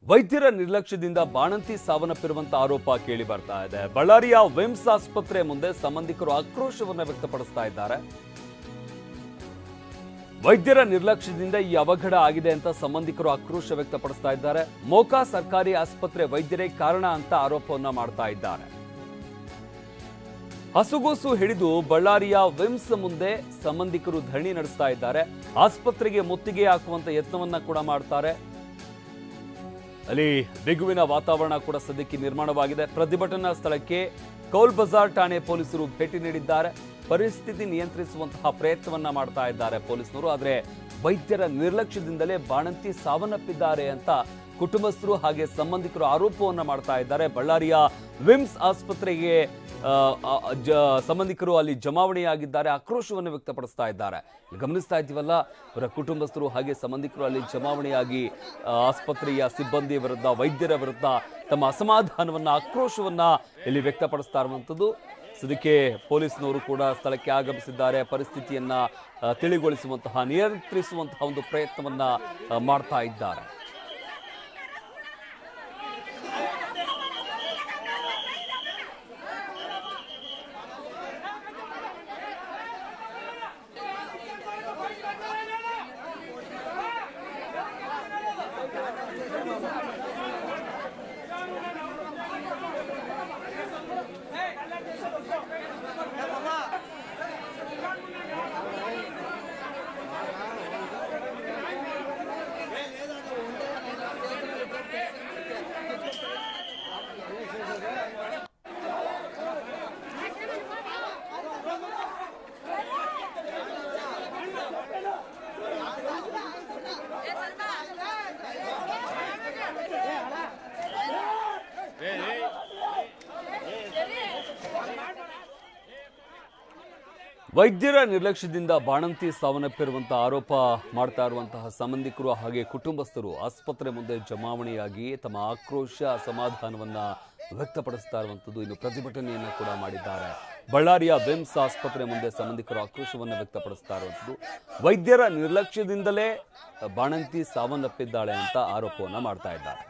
ವೈದ್ಯರ ನಿರ್ಲಕ್ಷ್ಯದಿಂದ ಬಾಣಂತಿ ಸಾವನ್ನಪ್ಪಿರುವಂತ ಆರೋಪ ಕೇಳಿ ಬರ್ತಾ ಇದೆ. ಬಳ್ಳಾರಿಯ ವಿಮ್ಸ್ ಆಸ್ಪತ್ರೆ ಮುಂದೆ ಸಂಬಂಧಿಕರು ಆಕ್ರೋಶವನ್ನು ವ್ಯಕ್ತಪಡಿಸ್ತಾ ಇದ್ದಾರೆ. ವೈದ್ಯರ ನಿರ್ಲಕ್ಷ್ಯದಿಂದ ಈ ಅವಘಡ ಆಗಿದೆ ಅಂತ ಸಂಬಂಧಿಕರು ಆಕ್ರೋಶ ವ್ಯಕ್ತಪಡಿಸ್ತಾ ಇದ್ದಾರೆ. ಮೋಕಾ ಸರ್ಕಾರಿ ಆಸ್ಪತ್ರೆ ವೈದ್ಯರೇ ಕಾರಣ ಅಂತ ಆರೋಪವನ್ನ ಮಾಡ್ತಾ ಇದ್ದಾರೆ. ಹಸುಗೂಸು ಹಿಡಿದು ಬಳ್ಳಾರಿಯ ವಿಮ್ಸ್ ಮುಂದೆ ಸಂಬಂಧಿಕರು ಧರಣಿ ನಡೆಸ್ತಾ ಇದ್ದಾರೆ. ಆಸ್ಪತ್ರೆಗೆ ಮುತ್ತಿಗೆ ಹಾಕುವಂತ ಯತ್ನವನ್ನ ಕೂಡ ಮಾಡ್ತಾರೆ. ಅಲ್ಲಿ ಬಿಗುವಿನ ವಾತಾವರಣ ಕೂಡ ಸದ್ಯಕ್ಕೆ ನಿರ್ಮಾಣವಾಗಿದೆ. ಪ್ರತಿಭಟನಾ ಸ್ಥಳಕ್ಕೆ ಕೌಲ್ ಬಜಾರ್ ಠಾಣೆ ಪೊಲೀಸರು ಭೇಟಿ ನೀಡಿದ್ದಾರೆ. ಪರಿಸ್ಥಿತಿ ನಿಯಂತ್ರಿಸುವಂತಹ ಪ್ರಯತ್ನವನ್ನ ಮಾಡ್ತಾ ಇದ್ದಾರೆ ಪೊಲೀಸರು. ಆದರೆ ವೈದ್ಯರ ನಿರ್ಲಕ್ಷ್ಯದಿಂದಲೇ ಬಾಣಂತಿ ಸಾವನ್ನಪ್ಪಿದ್ದಾರೆ ಅಂತ ಕುಟುಂಬಸ್ಥರು ಹಾಗೆ ಸಂಬಂಧಿಕರು ಆರೋಪವನ್ನ ಮಾಡ್ತಾ ಇದ್ದಾರೆ. ಬಳ್ಳಾರಿಯ ವಿಮ್ಸ್ ಆಸ್ಪತ್ರೆಗೆ ಸಂಬಂಧಿಕರು ಅಲ್ಲಿ ಜಮಾವಣೆಯಾಗಿದ್ದಾರೆ, ಆಕ್ರೋಶವನ್ನು ವ್ಯಕ್ತಪಡಿಸ್ತಾ ಇದ್ದಾರೆ. ಗಮನಿಸ್ತಾ ಇದ್ದೀವಲ್ಲ, ಅವರ ಕುಟುಂಬಸ್ಥರು ಹಾಗೆ ಸಂಬಂಧಿಕರು ಅಲ್ಲಿ ಜಮಾವಣೆಯಾಗಿ ಆಸ್ಪತ್ರೆಯ ಸಿಬ್ಬಂದಿ ವಿರುದ್ಧ, ವೈದ್ಯರ ವಿರುದ್ಧ ತಮ್ಮ ಅಸಮಾಧಾನವನ್ನ, ಆಕ್ರೋಶವನ್ನ ಇಲ್ಲಿ ವ್ಯಕ್ತಪಡಿಸ್ತಾ ಇರುವಂಥದ್ದು. ಸದ್ಯಕ್ಕೆ ಪೊಲೀಸ್ನವರು ಕೂಡ ಸ್ಥಳಕ್ಕೆ ಆಗಮಿಸಿದ್ದಾರೆ. ಪರಿಸ್ಥಿತಿಯನ್ನ ತಿಳಿಗೊಳಿಸುವಂತಹ, ನಿಯಂತ್ರಿಸುವಂತಹ ಒಂದು ಪ್ರಯತ್ನವನ್ನ ಮಾಡ್ತಾ ಇದ್ದಾರೆ. ವೈದ್ಯರ ನಿರ್ಲಕ್ಷ್ಯದಿಂದ ಬಾಣಂತಿ ಸಾವನ್ನಪ್ಪಿರುವಂತಹ ಆರೋಪ ಮಾಡ್ತಾ ಇರುವಂತಹ ಸಂಬಂಧಿಕರು ಹಾಗೆ ಕುಟುಂಬಸ್ಥರು ಆಸ್ಪತ್ರೆ ಮುಂದೆ ಜಮಾವಣೆಯಾಗಿ ತಮ್ಮ ಆಕ್ರೋಶ, ಅಸಮಾಧಾನವನ್ನ ವ್ಯಕ್ತಪಡಿಸ್ತಾ ಇರುವಂಥದ್ದು. ಇನ್ನು ಪ್ರತಿಭಟನೆಯನ್ನ ಕೂಡ ಮಾಡಿದ್ದಾರೆ. ಬಳ್ಳಾರಿಯ ವಿಮ್ಸ್ ಆಸ್ಪತ್ರೆ ಮುಂದೆ ಸಂಬಂಧಿಕರು ಆಕ್ರೋಶವನ್ನು ವ್ಯಕ್ತಪಡಿಸ್ತಾ ಇರುವಂಥದ್ದು. ವೈದ್ಯರ ನಿರ್ಲಕ್ಷ್ಯದಿಂದಲೇ ಬಾಣಂತಿ ಸಾವನ್ನಪ್ಪಿದ್ದಾಳೆ ಅಂತ ಆರೋಪವನ್ನ ಮಾಡ್ತಾ ಇದ್ದಾರೆ.